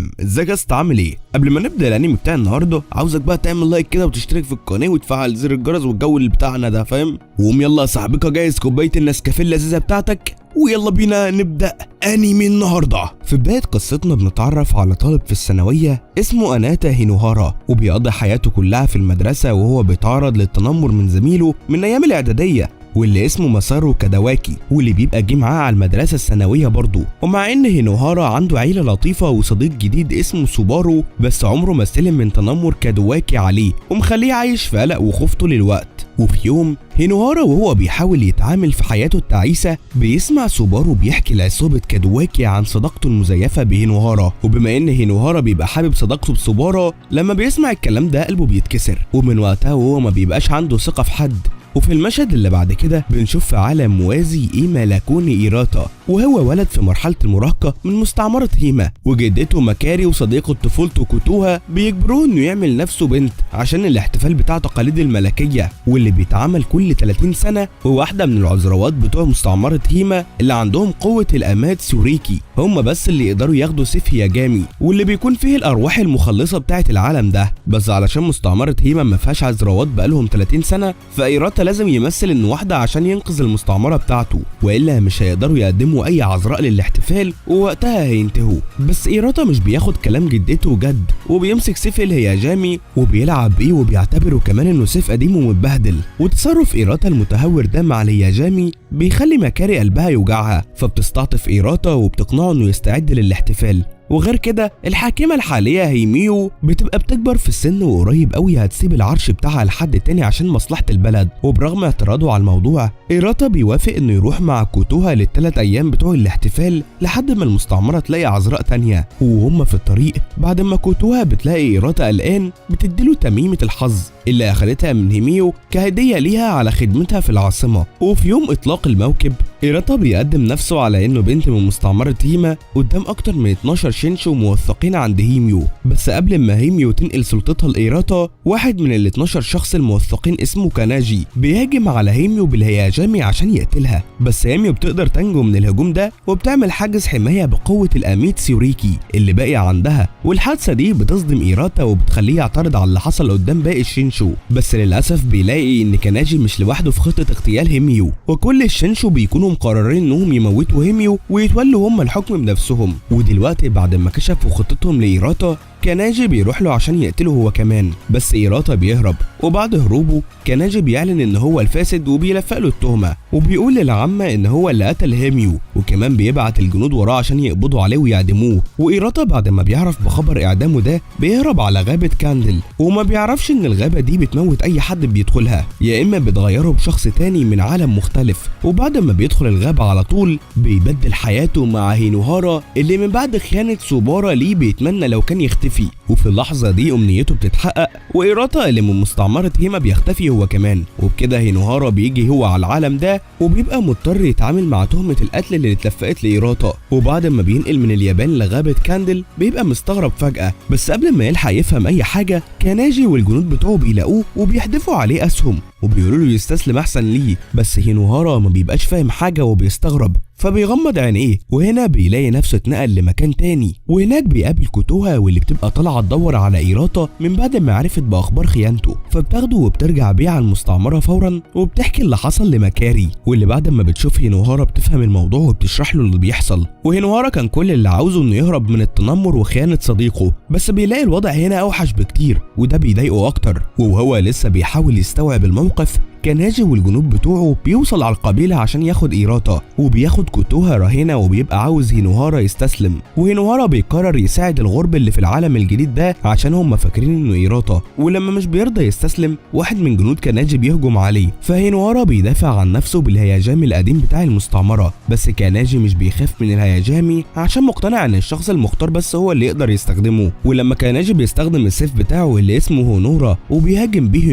سلام، ازيك يا اسطى؟ عامل ايه؟ قبل ما نبدا الانمي بتاع النهارده عاوزك بقى تعمل لايك كده وتشترك في القناه وتفعل زر الجرس والجو اللي بتاعنا ده، فاهم؟ وقوم يلا يا صاحبك جايز كوبايه النسكافيه اللذيذه بتاعتك ويلا بينا نبدا انمي النهارده. في بدايه قصتنا بنتعرف على طالب في الثانويه اسمه اناتا هينوهارا، وبيقضي حياته كلها في المدرسه وهو بيتعرض للتنمر من زميله من ايام الاعداديه واللي اسمه مسارو كاداواكي، واللي بيبقى جه معاه على المدرسه الثانويه برضه. ومع ان هينوهارا عنده عيله لطيفه وصديق جديد اسمه سوبارو، بس عمره ما سلم من تنمر كاداواكي عليه ومخليه عايش في قلق وخوف طول الوقت. وفي يوم هينوهارا وهو بيحاول يتعامل في حياته التعيسة بيسمع سوبارو بيحكي لعصابة كادواكي عن صداقته المزيفة بهينوهارا، وبما ان هينوهارا بيبقى حابب صداقته بسوبارو لما بيسمع الكلام ده قلبه بيتكسر، ومن وقتها وهو ما بيبقاش عنده ثقة في حد. وفي المشهد اللي بعد كده بنشوف في عالم موازي إيما لاكوني إيراتا، وهو ولد في مرحلة المراهقة من مستعمرة هيما، وجدته مكاري وصديقه طفولته كوتوها بيجبروه انه يعمل نفسه بنت عشان الاحتفال بتاع تقاليد الملكية واللي بيتعمل كل 30 سنة. وواحدة من العذراوات بتوع مستعمرة هيما اللي عندهم قوة الأمات سوريكي هم بس اللي يقدروا ياخدوا سيف هياجامي واللي بيكون فيه الأرواح المخلصة بتاعة العالم ده. بس علشان مستعمرة هيما ما فيهاش عذراوات بقالهم 30 سنة فإيراتا لازم يمثل انه واحدة عشان ينقذ المستعمرة بتاعته، والا مش هيقدروا يقدموا اي عذراء للاحتفال ووقتها هينتهوا. بس إيراتا مش بياخد كلام جدته جد وبيمسك سيف الهياجامي وبيلعب بيه وبيعتبره كمان انه سيف قديم ومتبهدل. وتصرف إيراتا المتهور ده مع الهياجامي بيخلي مكاري قلبها يوجعها، فبتستعطف إيراتا وبتقنعه انه يستعد للاحتفال. وغير كده الحاكمة الحالية هيميو بتبقى بتكبر في السن وقريب قوي هتسيب العرش بتاعها لحد تاني عشان مصلحة البلد. وبرغم اعتراضه على الموضوع إيراتا بيوافق انه يروح مع كوتوها لل3 ايام بتوع الاحتفال لحد ما المستعمرة تلاقي عذراء تانية. وهم في الطريق بعد ما كوتوها بتلاقي إيراتا قلقان بتديله تميمة الحظ اللي اخدتها من هيميو كهدية ليها على خدمتها في العاصمة. وفي يوم اطلاق الموكب إيراتا بيقدم نفسه على انه بنت من مستعمرة هيما قدام اكتر من 12 شينشو موثقين عند هيميو. بس قبل ما هيميو تنقل سلطتها لإيراتا واحد من ال 12 شخص الموثقين اسمه كاناجي بيهاجم على هيميو بالهياجامي عشان يقتلها، بس هيميو بتقدر تنجو من الهجوم ده وبتعمل حاجز حماية بقوة الأميت سيوريكي اللي باقي عندها. والحادثة دي بتصدم إيراتا وبتخليه يعترض على اللي حصل قدام باقي الشينشو، بس للأسف بيلاقي ان كاناجي مش لوحده في خطة اغتيال هيميو، وكل الشينشو بيكونوا مقررين انهم يموتوا هيميو ويتولوا هم الحكم بنفسهم. ودلوقتي بعد ما كشفوا خطتهم لإيراتا كاناجي بيروح له عشان يقتله هو كمان، بس إيراتا بيهرب. وبعد هروبه كاناجي بيعلن ان هو الفاسد وبيلفق له التهمة وبيقول للعمة ان هو اللي قتل هيميو، وكمان بيبعت الجنود وراه عشان يقبضوا عليه ويعدموه. وإيراتا بعد ما بيعرف بخبر اعدامه ده بيهرب على غابة كاندل، وما بيعرفش ان الغابة دي بتموت اي حد بيدخلها يا اما بتغيره بشخص تاني من عالم مختلف. وبعد ما بيدخل الغابة على طول بيبدل حياته مع هينوهارا اللي من بعد خيانة سوبارا ليه بيتمنى لو كان يختفي. وفي اللحظة دي أمنيته بتتحقق وإيراتا اللي من مستعمرة هيما بيختفي هو كمان. وبكده هينوهارا بيجي هو على العالم ده وبيبقى مضطر يتعامل مع تهمة القتل اللي اتلفقت لإيراتا. وبعد ما بينقل من اليابان لغابة كاندل بيبقى مستغرب فجأة، بس قبل ما يلحق يفهم أي حاجة كاناجي والجنود بتوعه بيلاقوه وبيحدفوا عليه أسهم وبيقولوا له يستسلم أحسن ليه. بس هينوهارا ما بيبقاش فاهم حاجة وبيستغرب فبيغمض عينيه. وهنا بيلاقي نفسه اتنقل لمكان تاني، وهناك بيقابل كوتوها واللي بتبقى طالعه تدور على إيراتا من بعد ما عرفت باخبار خيانته، فبتاخده وبترجع بيه على المستعمره فورا وبتحكي اللي حصل لمكاري، واللي بعد ما بتشوف هينوهارا بتفهم الموضوع وبتشرح له اللي بيحصل. وهينوهارا كان كل اللي عاوزه انه يهرب من التنمر وخيانه صديقه، بس بيلاقي الوضع هنا اوحش بكتير وده بيضايقه اكتر. وهو لسه بيحاول يستوعب الموقف كاناجي والجنود بتوعه بيوصل على القبيلة عشان ياخد إيراتا، وبياخد كوتوها رهينة وبيبقى عاوز هينوهارا يستسلم. وهينوهارا بيقرر يساعد الغرب اللي في العالم الجديد ده عشان هم فاكرين انه إيراتا. ولما مش بيرضى يستسلم واحد من جنود كاناجي بيهجم عليه، فهينوهارا بيدافع عن نفسه بالهياجامي القديم بتاع المستعمرة. بس كاناجي مش بيخاف من الهياجامي عشان مقتنع ان الشخص المختار بس هو اللي يقدر يستخدمه. ولما كاناجي بيستخدم السيف بتاعه اللي اسمه هونورا وبيهاجم بيه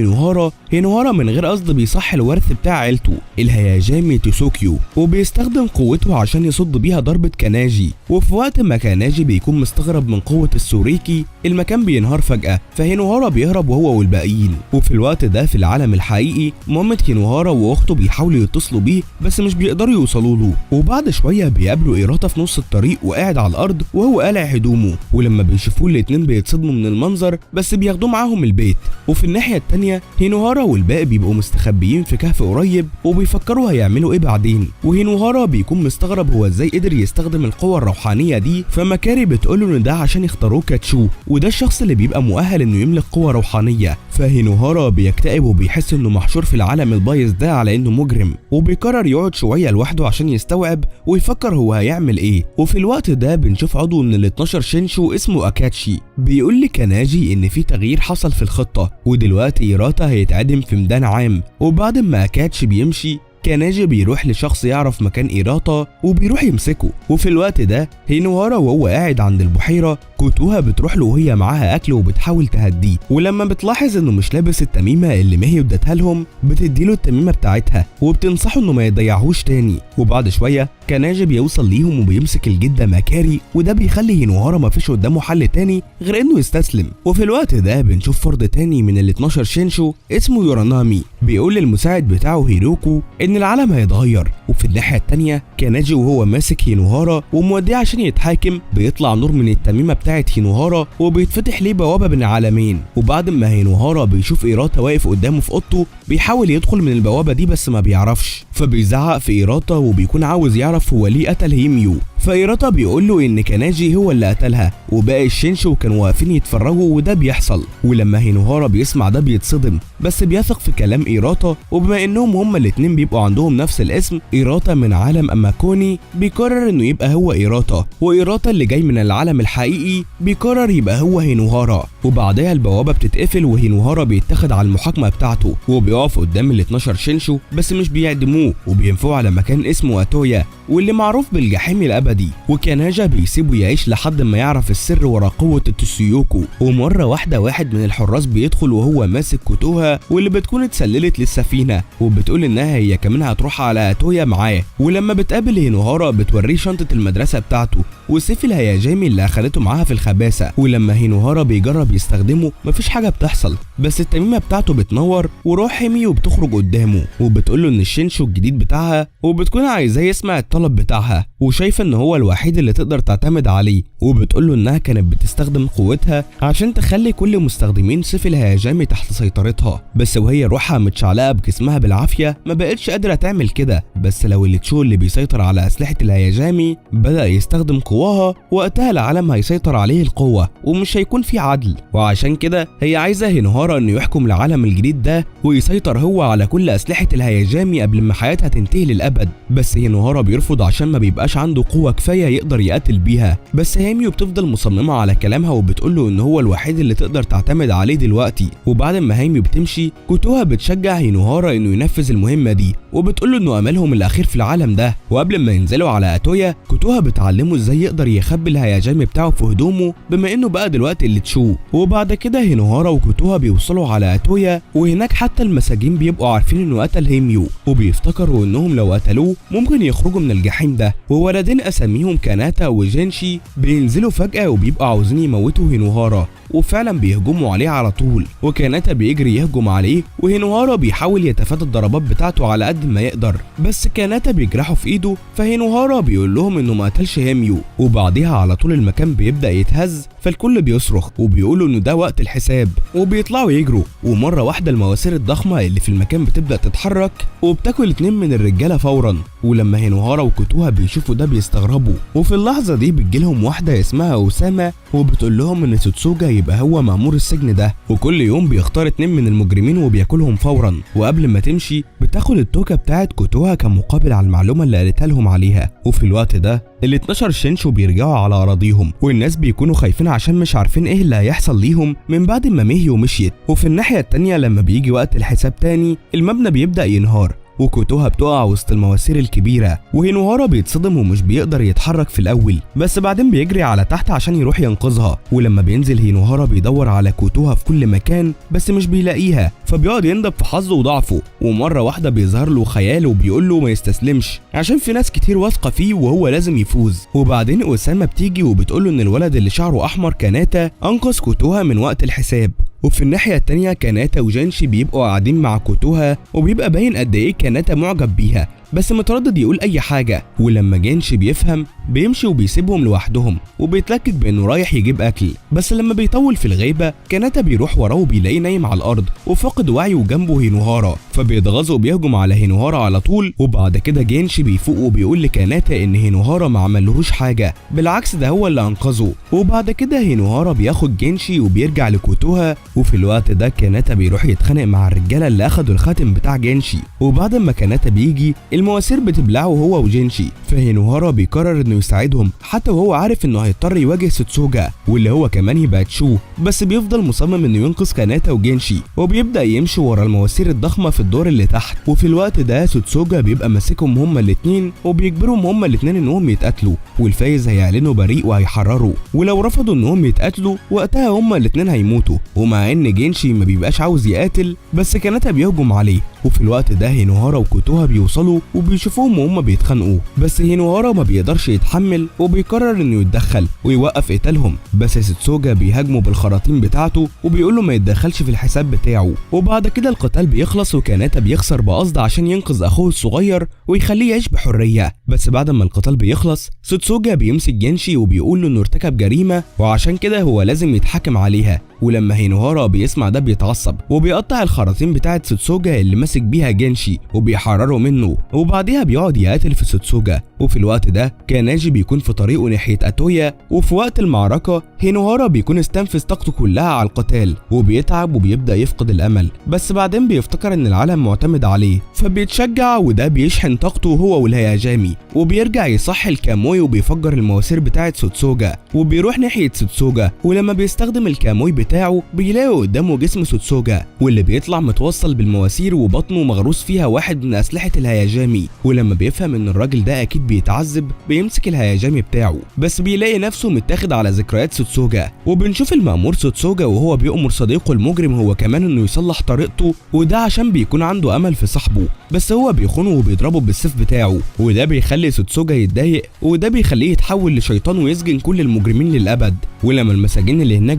هينوهارا من غير قصد بيصح الورث بتاع عيلته الهياجامي تسوكيو، وبيستخدم قوته عشان يصد بيها ضربة كاناجي. وفي وقت ما كاناجي بيكون مستغرب من قوة السوريكي المكان بينهار فجأة، فهينوهارا بيهرب وهو والباقيين. وفي الوقت ده في العالم الحقيقي مامة هينوهارا واخته بيحاولوا يتصلوا بيه بس مش بيقدروا يوصلوا له. وبعد شوية بيقابلوا إيراتا في نص الطريق وقاعد على الأرض وهو قالع هدومه، ولما بيشوفوه الاتنين بيتصدموا من المنظر بس بياخدوه معاهم البيت. وفي الناحية التانية هينوهارا والباقي بيبقوا مستخبيين في كهف قريب وبيفكروا هيعملوا ايه بعدين. وهينوهارا بيكون مستغرب هو ازاي قدر يستخدم القوة الروحانية دي، فماكاري بتقوله ان ده عشان يختاروه كاتشو، وده الشخص اللي بيبقى مؤهل انه يملك قوة روحانية. فهينوهارا بيكتئب وبيحس انه محشور في العالم البايظ ده على انه مجرم، وبيقرر يقعد شوية لوحده عشان يستوعب ويفكر هو هيعمل ايه. وفي الوقت ده بنشوف عضو من ال 12 شينشو اسمه اكاتشي بيقول لكاناجي ان في تغيير حصل في الخطة، ودلوقتي إيراتا هيتعدم في ميدان عام. وبعد ما أكاتشي بيمشي كاناجي بيروح لشخص يعرف مكان إيراتا وبيروح يمسكه. وفي الوقت ده هينوهارا وهو قاعد عند البحيرة كوتوها بتروح له وهي معاها أكل وبتحاول تهديه، ولما بتلاحظ إنه مش لابس التميمة اللي ماهي ادتها لهم بتديله التميمة بتاعتها وبتنصحه إنه ما يضيعهوش تاني. وبعد شوية كاناجي بيوصل ليهم وبيمسك الجدة ماكاري، وده بيخلي هينوهارا مفيش قدامه حل تاني غير إنه يستسلم. وفي الوقت ده بنشوف فرد تاني من ال 12 شينشو اسمه يورانامي بيقول للمساعد بتاعه هيروكو إن العالم هيتغير. وفي الناحية التانية كاناجي وهو ماسك هينوهارا وموديه عشان يتحاكم بيطلع نور من التميمة بتاعت هينوهارا وبيتفتح ليه بوابة بين عالمين. وبعد ما هينوهارا بيشوف إيراتا واقف قدامه في أوضته بيحاول يدخل من البوابة دي بس ما بيعرفش، فبيزعق في إيراتا وبيكون عاوز يعرف هو ليه قتل هيميو. فإيراتا بيقول له إن كاناجي هو اللي قتلها وباقي الشينشو كانوا واقفين يتفرجوا وده بيحصل. ولما هينوهارا بيسمع ده بيتصدم بس بيثق في كلام إيراتا، وبما إنهم هما الاتنين بيبقوا عندهم نفس الاسم إيراتا من عالم أماكوني بيقرر إنه يبقى هو إيراتا، وإيراتا اللي جاي من العالم الحقيقي بيقرر يبقى هو هينوهارا. وبعدها البوابة بتتقفل وهينوهارا بيتاخد على المحاكمة بتاعته وبيقف قدام ال 12 شينشو بس مش بيعدموه وبينفوه على مكان اسمه أتويا واللي معروف بالجحيم الأبدي. وكاناجا بيسيبه يعيش لحد ما يعرف السر ورا قوة التسويوكو. ومرة واحدة واحد من الحراس بيدخل وهو ماسك كوتوها واللي بتكون اتسللت للسفينة وبتقول انها هي كمان هتروح على أتويا معاه. ولما بتقابل هينوهارا بتوريه شنطة المدرسة بتاعته وسيف الهياجامي اللي اخدته معاها في الخباثة. ولما هينوهارا بيجرب يستخدمه مفيش حاجة بتحصل بس التميمة بتاعته بتنور وروح هيميو بتخرج قدامه وبتقوله ان الشينشو الجديد بتاعها وبتكون عايزاه يسمع الطلب بتاعها وشايفة ان هو الوحيد اللي تقدر تعتمد عليه. وبتقوله انها كانت بتستخدم قوتها عشان تخلي كل مستخدمين سيف الهياجامي تحت سيطرتها، بس وهي روحها متشعلقة بجسمها بالعافية ما بقتش قادرة تعمل كده. بس لو التشو اللي بيسيطر على أسلحة الهياجامي بدأ يستخدم قواها وقتها العالم هيسيطر عليه القوة ومش هيكون في عدل. وعشان كده هي عايزة هينوهارا انه يحكم العالم الجديد ده ويسيطر هو على كل أسلحة الهياجامي قبل ما حياتها تنتهي للأبد. بس هينوهارا بيرفض عشان ما بيبقاش عنده قوة كفاية يقدر يقاتل بيها. بس هيميو بتفضل مصممة على كلامها وبتقوله ان هو الوحيد اللي تقدر تعتمد عليه دلوقتي. وبعد ما هيميو بتمشي كوتوها بتشجع هينوهارا انه ينفذ المهمة دي وبتقوله انه املهم الاخير في العالم ده. وقبل ما ينزلوا على أتويا كوتوها بتعلمه ازاي يقدر يخبي الهياجامي بتاعه في هدومه بما انه بقى دلوقتي اللي تشو. وبعد كده هينوهارا وكوتوها بيوصلوا على أتويا وهناك حتى المساجين بيبقوا عارفين انه قتل هيميو وبيفتكروا انهم لو قتلوه ممكن يخرجوا من الجحيم ده. وولدين اساميهم كاناتا وجينشي بينزلوا فجأة وبيبقوا عاوزين يموتوا هينوهارا وفعلا بيهجموا عليه على طول. وكاناتا بيجري يهجم عليه وهينوهارا بيحاول يتفادى الضربات بتاعته على قد ما يقدر بس كاناتا بيجرحه في ايده. فهينوهارا بيقول لهم انه ما قتلش هيميو وبعديها على طول المكان بيبدأ يتهز فالكل بيصرخ وبيقولوا انه ده وقت الحساب وبيطلعوا يجروا. ومرة واحدة المواسير الضخمة اللي في المكان بتبدأ تتحرك وبتاكل 2 من الرجالة فورا. ولما هينوهارا وكوتوها بيشوفوا ده بيستغربوا. وفي اللحظة دي بتجيلهم واحدة اسمها أسامة وبتقول لهم ان تسوتسوجا يبقى هو مأمور السجن ده وكل يوم بيختار 2 من المجرمين وبياكلهم فورا. وقبل ما تمشي بتاخد التوكة بتاعت كوتوها كمقابل على المعلومة اللي قالتها لهم عليها. وفي الوقت ده ال 12 شينشو بيرجعوا على أراضيهم والناس بيكونوا خايفين عشان مش عارفين ايه اللي هيحصل ليهم من بعد ما ميهيو مشيت. وفي الناحية التانية لما بيجي وقت الحساب تاني المبنى بيبدأ ينهار وكوتوها بتقع وسط المواسير الكبيرة، وهينوهارا بيتصدم ومش بيقدر يتحرك في الأول، بس بعدين بيجري على تحت عشان يروح ينقذها. ولما بينزل هينوهارا بيدور على كوتوها في كل مكان بس مش بيلاقيها، فبيقعد يندب في حظه وضعفه. ومرة واحدة بيظهر له خيال وبيقول له ما يستسلمش عشان في ناس كتير واثقة فيه وهو لازم يفوز. وبعدين أوساما بتيجي وبتقول له إن الولد اللي شعره أحمر كاناتا أنقذ كوتوها من وقت الحساب. وفي الناحية التانية كاناتا وجينشي بيبقوا قاعدين مع كوتوها، وبيبقى باين قد ايه كاناتا معجب بيها بس متردد يقول اي حاجة. ولما جينشي بيفهم بيمشي وبيسيبهم لوحدهم وبيتلكك بانه رايح يجيب اكل. بس لما بيطول في الغيبة كاناتا بيروح وراه وبيلاقيه نايم على الارض وفاقد وعيه وجنبه هينوهارا، فبيتغاظ وبيهجم على هينوهارا على طول. وبعد كده جينشي بيفوق وبيقول لكاناتا ان هينوهارا ما عملهوش حاجة، بالعكس ده هو اللي انقذه. وبعد كده هينوهارا بياخد جينشي وبيرجع لكوتوها. وفي الوقت ده كاناتا بيروح يتخانق مع الرجالة اللي اخدوا الخاتم بتاع جينشي. وبعد ما كاناتا بيجي المواسير بتبلعه هو وجينشي، فهينوهارا بيقرر انه يساعدهم حتى وهو عارف انه هيضطر يواجه سوتسوجا واللي هو كمان يبقى تشو، بس بيفضل مصمم انه ينقذ كاناتا وجينشي. وبيبدا يمشي ورا المواسير الضخمه في الدور اللي تحت. وفي الوقت ده سوتسوجا بيبقى ماسكهم هما الاثنين وبيجبرهم هما الاثنين انهم يتقاتلوا، والفايز هيعلنوا بريء وهيحرروا، ولو رفضوا انهم يتقاتلوا وقتها هما الاثنين هيموتوا. ومع ان جينشي ما بيبقاش عاوز يقاتل بس كاناتا بيهجم عليه. وفي الوقت ده هينوهارا وكوتوها بيوصلوا وبيشوفوهم وهم بيتخانقوا، بس هينوهارا ما بيقدرش يتحمل وبيقرر انه يتدخل ويوقف قتالهم. بس سوتسوجا بيهاجمه بالخراطيم بتاعته وبيقول له ما يتدخلش في الحساب بتاعه. وبعد كده القتال بيخلص وكاناتا بيخسر بقصد عشان ينقذ اخوه الصغير ويخليه يعيش بحريه. بس بعد ما القتال بيخلص سوتسوجا بيمسك جينشي وبيقول له انه ارتكب جريمه وعشان كده هو لازم يتحاكم عليها. ولما هينوهارا بيسمع ده بيتعصب وبيقطع الخراطيم بتاعه سوتسوجا اللي ماسك بيها جينشي وبيحرره منه، وبعديها بيقعد يقاتل في سوتسوجا. وفي الوقت ده كاناجي بيكون في طريقه ناحيه اتويا، وفي وقت المعركه هينوهارا بيكون استنفذ طاقته كلها على القتال وبيتعب وبيبدا يفقد الامل، بس بعدين بيفتكر ان العالم معتمد عليه فبيتشجع وده بيشحن طاقته هو والهياجامي، وبيرجع يصحي الكاموي وبيفجر المواسير بتاعه سوتسوجا وبيروح ناحيه سوتسوجا. ولما بيستخدم الكاموي بتاعه بيلاقي قدامه جسم سوتسوجا واللي بيطلع متوصل بالمواسير وبطنه مغروس فيها واحد من اسلحه الهياجامي. ولما بيفهم ان الراجل ده اكيد بيتعذب بيمسك الهياجامي بتاعه بس بيلاقي نفسه متاخد على ذكريات سوتسوجا. وبنشوف المأمور سوتسوجا وهو بيأمر صديقه المجرم هو كمان انه يصلح طريقته، وده عشان بيكون عنده امل في صاحبه، بس هو بيخونه وبيضربه بالسيف بتاعه وده بيخلي سوتسوجا يتضايق وده بيخليه يتحول لشيطان ويسجن كل المجرمين للابد. ولما المساجين اللي هناك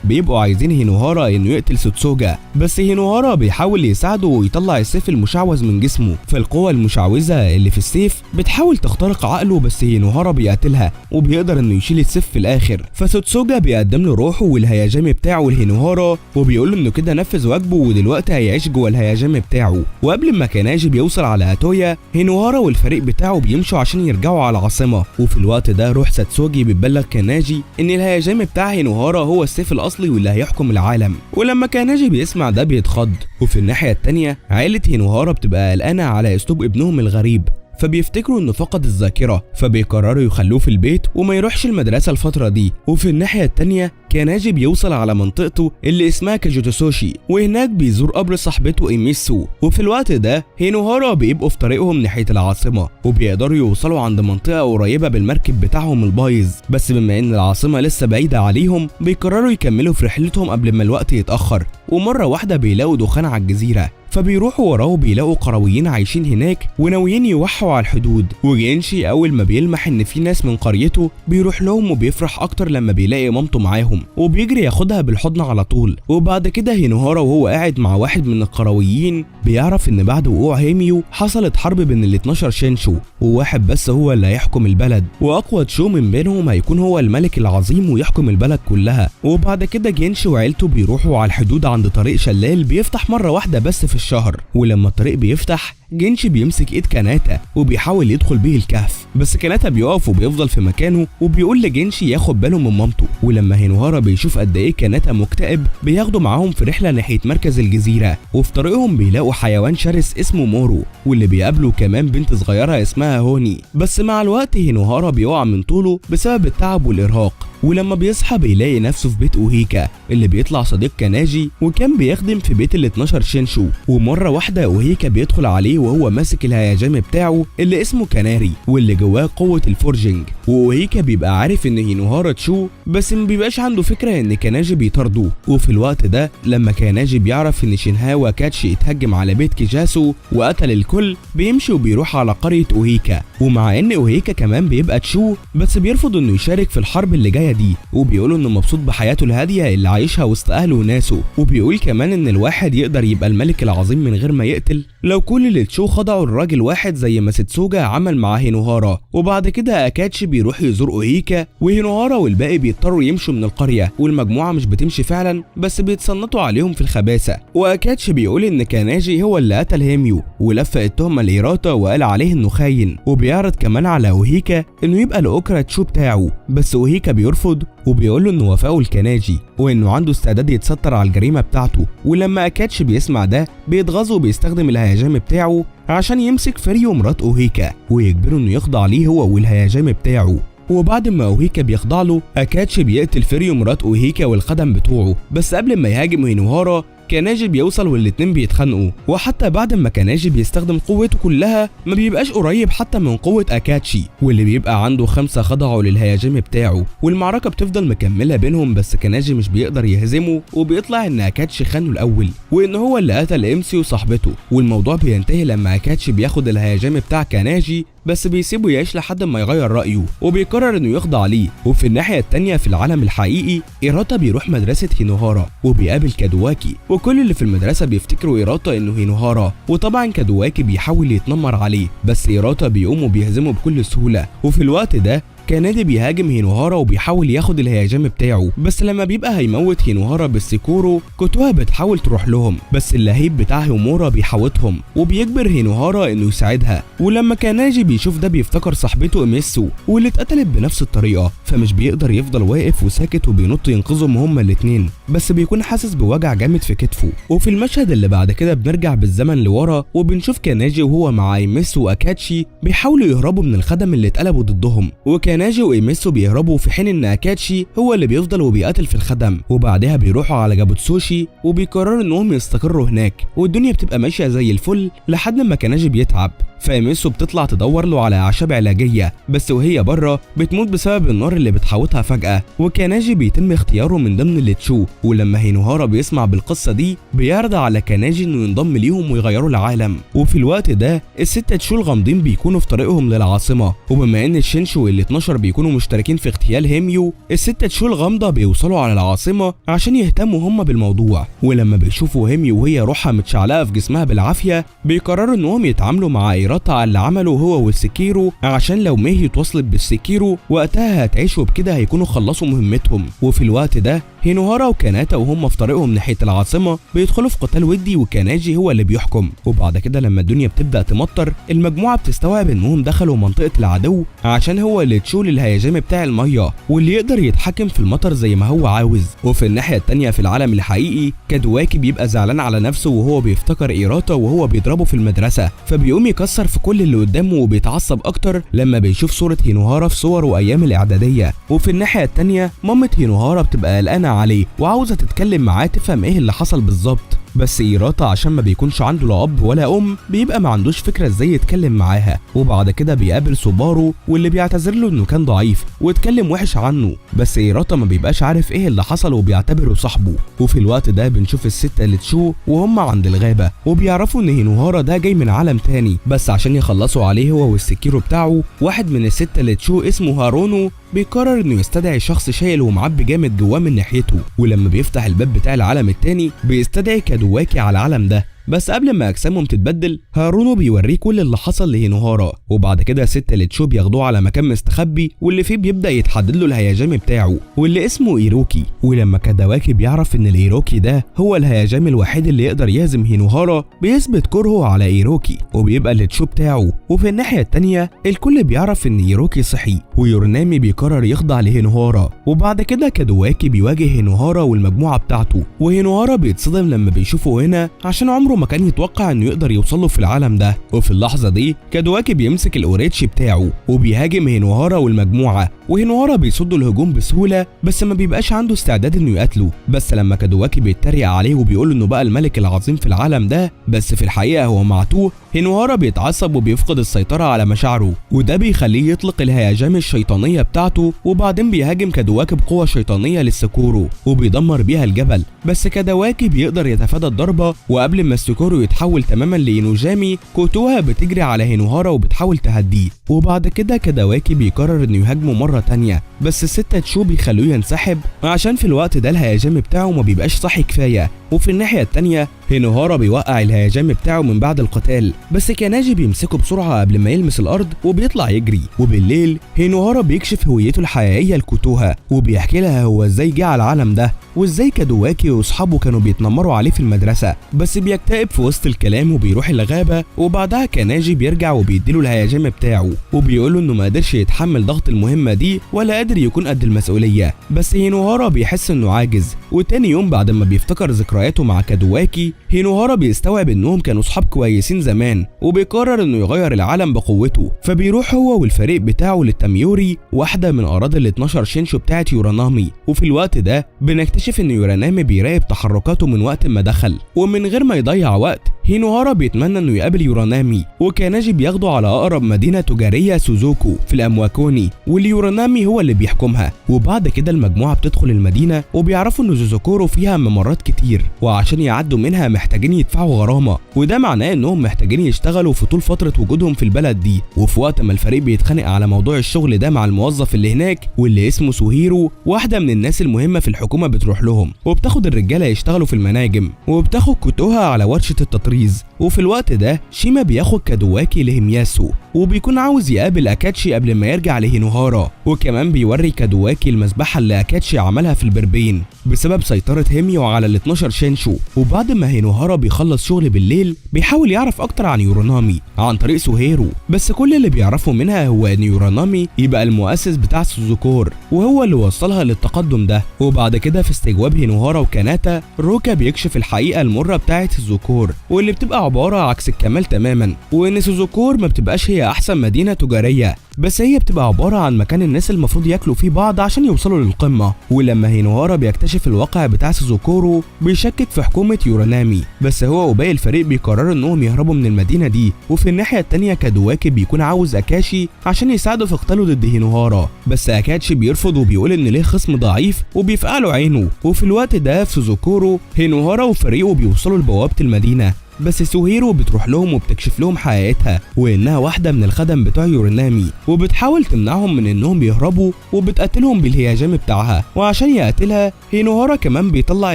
بيبقوا عايزين هينوهارا انه يقتل سوتسوجا، بس هينوهارا بيحاول يساعده ويطلع السيف المشعوذ من جسمه، فالقوة المشعوذة اللي في السيف بتحاول تخترق عقله بس هينوهارا بيقتلها وبيقدر انه يشيل السيف في الاخر. فسوتسوجا بيقدم له روحه والهياجامي بتاعه لهينوهارا وبيقول له انه كده نفذ واجبه ودلوقتي هيعيش جوه الهياجامي بتاعه. وقبل ما كاناجي بيوصل على اتويا هينوهارا والفريق بتاعه بيمشوا عشان يرجعوا على العاصمة. وفي الوقت ده روح ساتسوجي بتبلغ كاناجي ان الهياجامي بتاع هينوهارا هو السيف الاصلي واللي هيحكم العالم. ولما كاناجي بيسمع ده بيتخض. وفي الناحية التانية عائلة هينوهارا بتبقى قلقانة على اسلوب ابنهم الغريب، فبيفتكروا انه فقد الذاكرة فبيقرروا يخلوه في البيت وما يروحش المدرسة الفترة دي. وفي الناحية التانية كاناجي بيوصل على منطقته اللي اسمها كاجوتوسوشي وهناك بيزور قبر صاحبته ايميسو. وفي الوقت ده هينوهارا بيبقوا في طريقهم ناحية العاصمة وبيقدروا يوصلوا عند منطقة قريبة بالمركب بتاعهم البايظ، بس بما ان العاصمة لسه بعيدة عليهم بيقرروا يكملوا في رحلتهم قبل ما الوقت يتأخر. ومرة واحدة بيلاقوا دخان على الجزيرة فبيروحوا وراه بيلاقوا قرويين عايشين هناك وناويين يوحوا على الحدود. وجينشي اول ما بيلمح ان في ناس من قريته بيروح لهم وبيفرح اكتر لما بيلاقي مامته معاهم وبيجري ياخدها بالحضن على طول. وبعد كده هينوهارا وهو قاعد مع واحد من القرويين بيعرف ان بعد وقوع هيميو حصلت حرب بين ال 12 شينشو وواحد بس هو اللي هيحكم البلد، واقوى تشو من بينهم هيكون هو الملك العظيم ويحكم البلد كلها. وبعد كده جينشي وعيلته بيروحوا على الحدود عند طريق شلال بيفتح مرة واحدة بس في الشهر. ولما الطريق بيفتح جينشي بيمسك ايد كاناتا وبيحاول يدخل بيه الكهف، بس كاناتا بيقف وبيفضل في مكانه وبيقول لجينشي ياخد باله من مامته. ولما هينوهارا بيشوف قد ايه كاناتا مكتئب بياخده معاهم في رحله ناحيه مركز الجزيره، وفي طريقهم بيلاقوا حيوان شرس اسمه مورو واللي بيقابله كمان بنت صغيره اسمها هوني. بس مع الوقت هينوهارا بيقع من طوله بسبب التعب والارهاق، ولما بيصحى بيلاقي نفسه في بيت اوهيكا اللي بيطلع صديق كاناجي وكان بيخدم في بيت ال 12 شينشو. ومره واحده اوهيكا بيدخل عليه عليه وهو ماسك الهيجان بتاعه اللي اسمه كناري واللي جواه قوة الفورجينج. واوهيكا بيبقى عارف ان هينوهارا تشو بس ما بيبقاش عنده فكرة ان كاناجي بيطارده. وفي الوقت ده لما كاناجي بيعرف ان شينهاوا كاتشي اتهجم على بيت كيجاسو وقتل الكل بيمشي وبيروح على قرية اوهيكا. ومع ان اوهيكا كمان بيبقى تشو بس بيرفض انه يشارك في الحرب اللي جاية دي، وبيقول انه مبسوط بحياته الهادية اللي عايشها وسط اهله وناسه. وبيقول كمان ان الواحد يقدر يبقى الملك العظيم من غير ما يقتل لو كل اللي تشو خضعوا لراجل واحد زي ما سيتسوجا عمل مع هينوهارا. وبعد كده اكاتشي بيروح يزور اوهيكا وهينوهارا والباقي بيضطروا يمشوا من القرية، والمجموعة مش بتمشي فعلا بس بيتصنتوا عليهم في الخباثة. واكاتشي بيقول ان كاناجي هو اللي قتل هيميو ولف التهمة لإيراتا وقال عليه انه خاين، وبيعرض كمان على اوهيكا انه يبقى لاوكرا تشو بتاعه، بس اوهيكا بيرفض وبيقول له انه وفاه لكاناجي وانه عنده استعداد يتستر على الجريمة بتاعته. ولما اكاتشي بيسمع ده بيتغاظ وبيستخدم الهيجان بتاعه عشان يمسك فريو مرات اوهيكا ويجبره انه يخضع ليه هو والهيجان بتاعه. وبعد ما اوهيكا بيخضع له اكاتشي بيقتل فريو مرات اوهيكا والخدم بتوعه، بس قبل ما يهاجم هينوهارا كاناجي بيوصل والاتنين بيتخانقوا. وحتى بعد ما كاناجي بيستخدم قوته كلها ما بيبقاش قريب حتى من قوة اكاتشي، واللي بيبقى عنده 5 خضعوا للهيجان بتاعه. والمعركة بتفضل مكملة بينهم بس كاناجي مش بيقدر يهزمه، وبيطلع ان اكاتشي خانه الاول وان هو اللي قتل امسي وصاحبته. والموضوع بينتهي لما اكاتشي بياخد الهيجان بتاع كاناجي بس بيسيبه يعيش لحد ما يغير رأيه وبيقرر انه يخضع ليه. وفي الناحية التانية في العالم الحقيقي إيراتا بيروح مدرسة هينوهارا وبيقابل كادواكي، وكل اللي في المدرسة بيفتكروا إيراتا انه هينوهارا. وطبعا كادواكي بيحاول يتنمر عليه بس إيراتا بيقوم وبيهزمه بكل سهولة. وفي الوقت ده كانادي بيهاجم هينوهارا وبيحاول ياخد الهيجان بتاعه، بس لما بيبقى هيموت هينوهارا بالسيكورو كوتوها بتحاول تروح لهم بس اللهيب بتاع هيمورا بيحاوطهم وبيجبر هينوهارا انه يساعدها. ولما كاناجي بيشوف ده بيفتكر صاحبته اميسو واللي اتقتلت بنفس الطريقه، فمش بيقدر يفضل واقف وساكت وبينط ينقذهم هما الاتنين، بس بيكون حاسس بوجع جامد في كتفه. وفي المشهد اللي بعد كده بنرجع بالزمن لورا وبنشوف كاناجي وهو مع ايميسو واكاتشي بيحاولوا يهربوا من الخدم اللي اتقلبوا ضدهم، كاناجي وايميسو بيهربوا في حين ان اكاتشي هو اللي بيفضل وبيقاتل في الخدم. وبعدها بيروحوا على جابوتسوشي وبيقرروا انهم يستقروا هناك، والدنيا بتبقى ماشيه زي الفل لحد ما كاناجي بيتعب، فايميسو بتطلع تدور له على اعشاب علاجيه بس وهي بره بتموت بسبب النار اللي بتحاوطها فجاه. وكاناجي بيتم اختياره من ضمن اللي تشو، ولما هينوهارا بيسمع بالقصه دي بيعرض على كاناجي انه ينضم ليهم ويغيروا العالم. وفي الوقت ده الستة تشو الغامضين بيكونوا في طريقهم للعاصمه، وبما ان الشينشو اللي 12 بيكونوا مشتركين في اغتيال هيميو، الستة تشو الغامضه بيوصلوا على العاصمه عشان يهتموا هم بالموضوع. ولما بيشوفوا هيميو وهي روحها متشعلقه في جسمها بالعافيه بيقرروا انهم يتعاملوا مع إيراتا على اللي عمله هو والسكيرو، عشان لو ميهي اتوصلت بالسكيرو وقتها هتعيش وبكده هيكونوا خلصوا مهمتهم. وفي الوقت ده هينوهارا وكاناتا وهم في طريقهم ناحيه العاصمه بيدخلوا في قتال ودي وكاناجي هو اللي بيحكم. وبعد كده لما الدنيا بتبدا تمطر المجموعه بتستوعب انهم دخلوا منطقه العدو عشان هو اللي تشول الهيجان بتاع الميه واللي يقدر يتحكم في المطر زي ما هو عاوز. وفي الناحيه التانيه في العالم الحقيقي كادواكي بيبقى زعلان على نفسه وهو بيفتكر إيراتا وهو بيضربه في المدرسه، فبيقوم يكسر في كل اللي قدامه وبيتعصب اكتر لما بيشوف صوره هينوهارا في صوره ايام الاعداديه. وفي الناحيه التانيه مامة هينوهارا بتبقى قلقانه عليه وعاوزه تتكلم معاه تفهم ايه اللي حصل بالظبط، بس إيراتا عشان ما بيكونش عنده لا اب ولا ام بيبقى ما عندوش فكره ازاي يتكلم معاها. وبعد كده بيقابل سوبارو واللي بيعتذر له انه كان ضعيف واتكلم وحش عنه، بس إيراتا ما بيبقاش عارف ايه اللي حصل وبيعتبره صاحبه. وفي الوقت ده بنشوف الستة اللي تشو وهم عند الغابه وبيعرفوا ان هينوهارا ده جاي من عالم تاني، بس عشان يخلصوا عليه هو والسكيرو بتاعه واحد من الستة اللي تشو اسمه هارونو بيقرر انه يستدعي شخص شايل ومعبي جامد جواه من ناحيته. ولما بيفتح الباب بتاع العالم التاني بيستدعي كادواكي على العالم ده، بس قبل ما اجسامهم تتبدل هارونو بيوريه كل اللي حصل لهينوهارا. وبعد كده ستة اللي تشو بياخدوه على مكان مستخبي واللي فيه بيبدا يتحدد له الهيجان بتاعه واللي اسمه ايروكي. ولما كادواكي بيعرف ان الايروكي ده هو الهيجان الوحيد اللي يقدر يهزم هينوهارا بيثبت كرهه على ايروكي وبيبقى اللي تشو بتاعه. وفي الناحيه التانيه الكل بيعرف ان ايروكي صحي ويورنامي بيقرر يخضع لهينوهارا. وبعد كده كادواكي بيواجه هينوهارا والمجموعه بتاعته، وهينوهارا بيتصدم لما بيشوفه هنا عشان عمره عمره ما كان يتوقع انه يقدر يوصله في العالم ده. وفي اللحظة دي كادواكي بيمسك الاوريتشي بتاعه وبيهاجم هينوهارا والمجموعة، وهينوهارا بيصد الهجوم بسهولة بس ما بيبقاش عنده استعداد انه يقتله. بس لما كادواكي بيتريق عليه وبيقول انه بقى الملك العظيم في العالم ده بس في الحقيقة هو معتوه، هينوهارا بيتعصب وبيفقد السيطرة على مشاعره، وده بيخليه يطلق الهياجام الشيطانية بتاعته، وبعدين بيهاجم كادواكي بقوة شيطانية للسكورو وبيدمر بيها الجبل. بس كادواكي بيقدر يتفادى الضربة، وقبل ما السكورو يتحول تماما لإينوجامي، كوتوها بتجري على هينوهارا وبتحاول تهديه. وبعد كده كادواكي بيقرر انه يهاجمه مرة تانية، بس الستة تشو بيخلوه ينسحب عشان في الوقت ده الهياجام بتاعه ما بيبقاش صحي كفاية. وفي الناحية التانية هينوهارا بيوقع الهياجام بتاعه من بعد القتال، بس كاناجي بيمسكه بسرعة قبل ما يلمس الأرض وبيطلع يجري. وبالليل هينوهارا بيكشف هويته الحقيقية لكوتوها وبيحكي لها هو ازاي جه على العالم ده وازاي كادواكي واصحابه كانوا بيتنمروا عليه في المدرسة، بس بيكتئب في وسط الكلام وبيروح الغابة. وبعدها كاناجي بيرجع وبيديله الهياجام بتاعه وبيقوله انه ما قدرش يتحمل ضغط المهمة دي ولا قادر يكون قد المسؤولية. بس هينوهارا بيحس انه عاجز، وتاني يوم بعد ما بيفتكر ذكرياته مع كادواكي هينوهارا بيستوعب انهم كانوا صحاب كويسين زمان، وبيقرر انه يغير العالم بقوته. فبيروح هو والفريق بتاعه للتاميوري، واحدة من اراضي ال12 شينشو بتاعت يورانامي. وفي الوقت ده بنكتشف ان يورانامي بيراقب تحركاته من وقت ما دخل، ومن غير ما يضيع وقت هينوهارا بيتمنى انه يقابل يورانامي، وكاناجي بياخده على اقرب مدينة تجارية سوزوكو في الامواكوني، واللي يورانامي هو اللي بيحكمها. وبعد كده المجموعة بتدخل المدينة وبيعرفوا ان زوزوكورو فيها ممرات كتير، وعشان يعدوا منها محتاجين يدفعوا غرامة، وده معناه انهم محتاجين يشتغلوا في طول فترة وجودهم في البلد دي. وفي وقت ما الفريق بيتخانق على موضوع الشغل ده مع الموظف اللي هناك واللي اسمه سوهيرو، واحدة من الناس المهمة في الحكومة بتروح لهم وبتاخد الرجالة يشتغلوا في المناجم، وبتاخد كوتوها على ورشة التطريز. وفي الوقت ده شيما بياخد كادواكي لهيمياسو وبيكون عاوز يقابل اكاتشي قبل ما يرجع لهينوهارا، وكمان بيوري كادواكي المذبحة اللي اكاتشي عملها في البربين بسبب سيطرة هيميو على ال12 شينشو. وبعد ما هينوهارا بيخلص شغل بالليل بيحاول يعرف اكتر عن يورانامي عن طريق سوهيرو، بس كل اللي بيعرفه منها هو ان يورانامي يبقى المؤسس بتاع سوزوكور وهو اللي وصلها للتقدم ده. وبعد كده في استجواب هينوهارا وكاناتا، روكا بيكشف الحقيقة المرة بتاعت سوزوكور واللي بتبقى عبارة عكس الكمال تماما، وان سوزوكور ما بتبقاش هي احسن مدينة تجارية، بس هي بتبقى عبارة عن مكان الناس المفروض ياكلوا فيه بعض عشان يوصلوا للقمة. ولما هينوهارا بيكتشف الواقع بتاع سوزوكورو بيشكك في حكومة يورانامي، بس هو وباقي الفريق بيقرروا انهم يهربوا من المدينة دي. وفي الناحية التانية كادواكي بيكون عاوز اكاشي عشان يساعده في قتاله ضد هينوهارا، بس اكاشي بيرفض وبيقول ان ليه خصم ضعيف وبيفقع عينه. وفي الوقت ده في سوزوكورو هينوهارا وفريقه بيوصلوا لبوابة المدينة، بس سوهيرو بتروح لهم وبتكشف لهم حقيقتها وانها واحده من الخدم بتوع يورانامي، وبتحاول تمنعهم من انهم بيهربوا وبتقتلهم بالهياجام بتاعها. وعشان يقتلها هينوهارا كمان بيطلع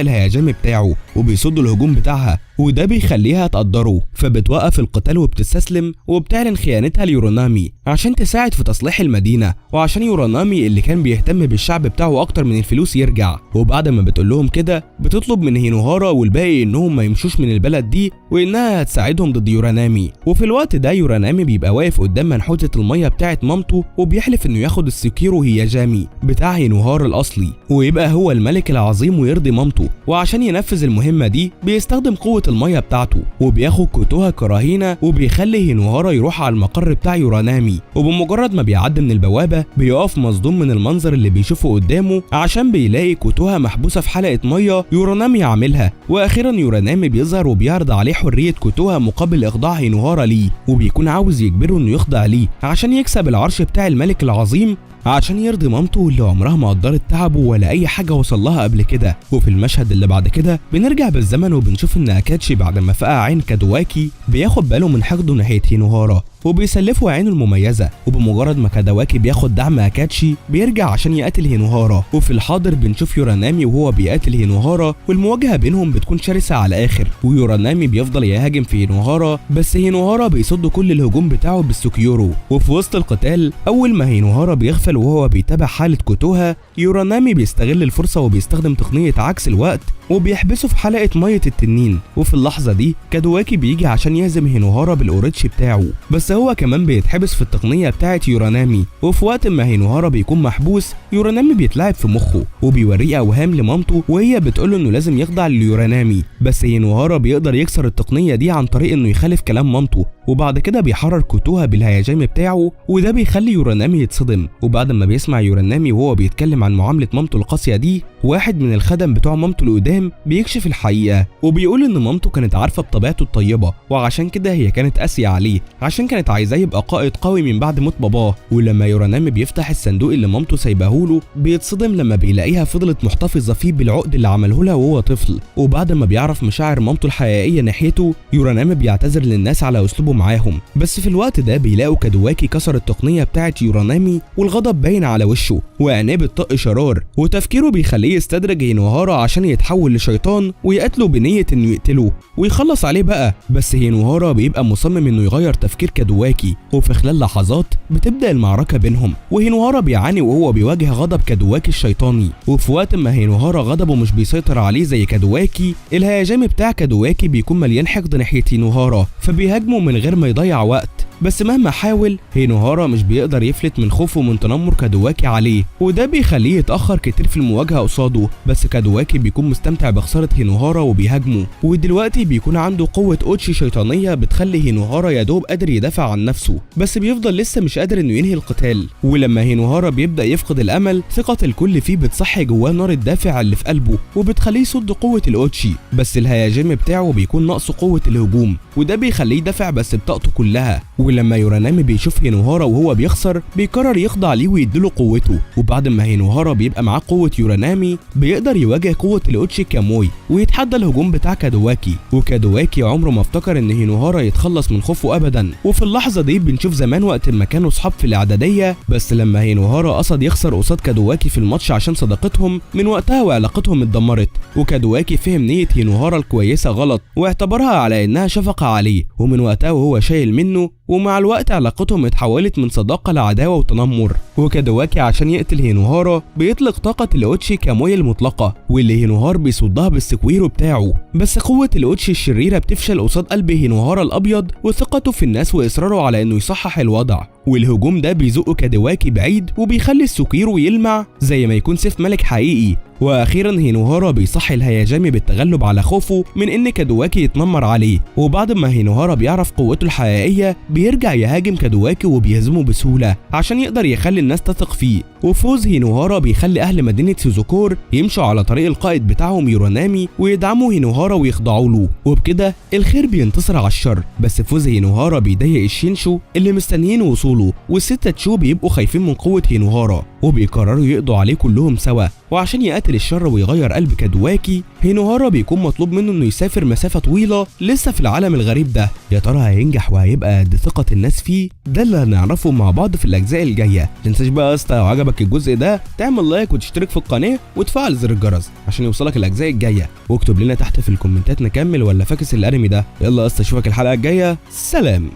الهياجام بتاعه وبيصد الهجوم بتاعها، وده بيخليها تقدره، فبتوقف القتال وبتستسلم وبتعلن خيانتها ليورانامي عشان تساعد في تصليح المدينة، وعشان يورانامي اللي كان بيهتم بالشعب بتاعه اكتر من الفلوس يرجع. وبعد ما بتقول لهم كده بتطلب من هينوهارا والباقي انهم ما يمشوش من البلد دي وانها هتساعدهم ضد يورانامي. وفي الوقت ده يورانامي بيبقى واقف قدام منحوتة المية بتاعت مامته وبيحلف انه ياخد السكيرو هياجامي بتاع هينوهارا الاصلي ويبقى هو الملك العظيم ويرضي مامته. وعشان ينفذ المهمة دي بيستخدم قوة المية بتاعته وبياخد كوتوها كرهينة وبيخلي هينوهارا يروح على المقر بتاع يورانامي. وبمجرد ما بيعدي من البوابة بيقف مصدوم من المنظر اللي بيشوفه قدامه عشان بيلاقي كوتوها محبوسة في حلقة مية يورانامي عاملها. واخيرا يورانامي بيظهر وبيعرض عليه حرية كوتوها مقابل اخضاع هينوهارا ليه، وبيكون عاوز يجبره انه يخضع ليه عشان يكسب العرش بتاع الملك العظيم عشان يرضي مامته اللي عمرها ما قدرت تعبه ولا اي حاجه وصل لها قبل كده. وفي المشهد اللي بعد كده بنرجع بالزمن وبنشوف ان اكاتشي بعد ما فقع عين كادواكي بياخد باله من حقده ناحيه هينوهارا وبيسلفه عينه المميزه. وبمجرد ما كادواكي بياخد دعم اكاتشي بيرجع عشان يقتل هينوهارا. وفي الحاضر بنشوف يورانامي وهو بيقتل هينوهارا والمواجهه بينهم بتكون شرسه على الاخر، ويورانامي بيفضل يهاجم في هينوهارا بس هينوهارا بيصد كل الهجوم بتاعه بالسوكيورو. وفي وسط القتال اول ما هينوهارا بيغفل وهو بيتابع حاله كوتوها يورانامي بيستغل الفرصه وبيستخدم تقنيه عكس الوقت وبيحبسه في حلقة مية التنين. وفي اللحظة دي كادواكي بيجي عشان يهزم هينوهارا بالأوريتش بتاعه، بس هو كمان بيتحبس في التقنية بتاعة يورانامي. وفي وقت ما هينوهارا بيكون محبوس، يورانامي بيتلعب في مخه وبيوريه أوهام لمامته وهي بتقوله إنه لازم يخضع ليورانامي، بس هينوهارا بيقدر يكسر التقنية دي عن طريق إنه يخالف كلام مامته، وبعد كده بيحرر كوتوها بالهيجان بتاعه، وده بيخلي يورانامي يتصدم. وبعد ما بيسمع يورانامي وهو بيتكلم عن معاملة مامته القاسية دي، واحد من الخدم بتوع مامته القدام بيكشف الحقيقة وبيقول إن مامته كانت عارفة بطبيعته الطيبة، وعشان كده هي كانت قاسية عليه عشان كانت عايزاه يبقى قائد قوي من بعد موت باباه. ولما يورانامي بيفتح الصندوق اللي مامته سايباهوله بيتصدم لما بيلاقيها فضلت محتفظة فيه بالعقد اللي عمله لها وهو طفل. وبعد ما بيعرف مشاعر مامته الحقيقية ناحيته، يورانامي بيعتذر للناس على أسلوبه معاهم، بس في الوقت ده بيلاقوا كادواكي كسر التقنية بتاعة يورانامي والغضب باين على وشه وعينيه بتطق شرار، وتفكيره بيخليه يستدرج هينوهارا عشان يتحول لشيطان ويقتله بنية انه يقتله ويخلص عليه بقى. بس هينوهارا بيبقى مصمم انه يغير تفكير كادواكي، وفي خلال لحظات بتبدأ المعركة بينهم، وهينوهارا بيعاني وهو بيواجه غضب كادواكي الشيطاني. وفي وقت ما هينوهارا غضبه مش بيسيطر عليه زي كادواكي، الهيجان بتاع كادواكي بيكون مليان حقد ناحية هينوهارا، فبيهاجمه من غير ما يضيع وقت. بس مهما حاول هينوهارا مش بيقدر يفلت من خوفه من تنمر كادواكي عليه، وده بيخليه يتأخر كتير في المواجهة قصاده. بس كادواكي بيكون مستمتع بخسارة هينوهارا وبيهاجمه، ودلوقتي بيكون عنده قوة اوتشي شيطانية بتخلي هينوهارا يدوب قادر يدافع عن نفسه، بس بيفضل لسه مش قادر انه ينهي القتال. ولما هينوهارا بيبدأ يفقد الامل، ثقة الكل فيه بتصحي جواه نار الدافع اللي في قلبه وبتخليه يصد قوة الاوتشي، بس الهياجم بتاعه بيكون ناقص قوة الهجوم، وده بيخليه يدافع بس بطاقته كلها. ولما يورانامي بيشوف هينوهارا وهو بيخسر بيقرر يخضع ليه ويديله قوته، وبعد ما هينوهارا بيبقى معاه قوة يورانامي بيقدر يواجه قوة الاوتشي كاموي ويتحدى الهجوم بتاع كادواكي. وكادواكي عمره ما افتكر ان هينوهارا يتخلص من خوفه ابدا. وفي اللحظة دي بنشوف زمان وقت ما كانوا صحاب في الاعدادية، بس لما هينوهارا قصد يخسر قصاد كادواكي في الماتش عشان صداقتهم، من وقتها وعلاقتهم اتدمرت. وكادواكي فهم نية هينوهارا الكويسة غلط واعتبرها على انها شفقة عليه، ومن وقتها وهو شايل منه، ومع الوقت علاقتهم اتحولت من صداقة لعداوة وتنمر. وكادواكي عشان يقتل هينوهارا بيطلق طاقة الاوتشي كاموي المطلقة، واللي هينوهار بيصدها بالسكويرو بتاعه، بس قوة الاوتشي الشريرة بتفشل قصاد قلب هينوهارا الابيض وثقته في الناس واصراره على انه يصحح الوضع. والهجوم ده بيزق كادواكي بعيد وبيخلي السكيرو يلمع زي ما يكون سيف ملك حقيقي. واخيرا هينوهارا بيصحي الهياجامي بالتغلب على خوفه من ان كادواكي يتنمر عليه، وبعد ما هينوهارا بيعرف قوته الحقيقيه بيرجع يهاجم كادواكي وبيهزمه بسهوله عشان يقدر يخلي الناس تثق فيه. وفوز هينوهارا بيخلي اهل مدينه سوزوكور يمشوا على طريق القائد بتاعهم يورانامي ويدعموا هينوهارا ويخضعوا له، وبكده الخير بينتصر على الشر. بس فوز هينوهارا بيضايق الشينشو اللي مستنيين وصوله، والستة تشو بيبقوا خايفين من قوه هينوهارا وبيقرروا يقضوا عليه كلهم سوا. وعشان يقتل الشر ويغير قلب كادواكي، هينوهارا بيكون مطلوب منه انه يسافر مسافه طويله لسه في العالم الغريب ده. يا ترى هينجح وهيبقى قد ثقه الناس فيه؟ ده اللي هنعرفه مع بعض في الاجزاء الجايه. متنساش بقى يا اسطى لو عجبك الجزء ده تعمل لايك وتشترك في القناه وتفعل زر الجرس عشان يوصلك الاجزاء الجايه، واكتب لنا تحت في الكومنتات نكمل ولا فاكس الانمي ده. يلا يا اسطى اشوفك الحلقه الجايه، سلام.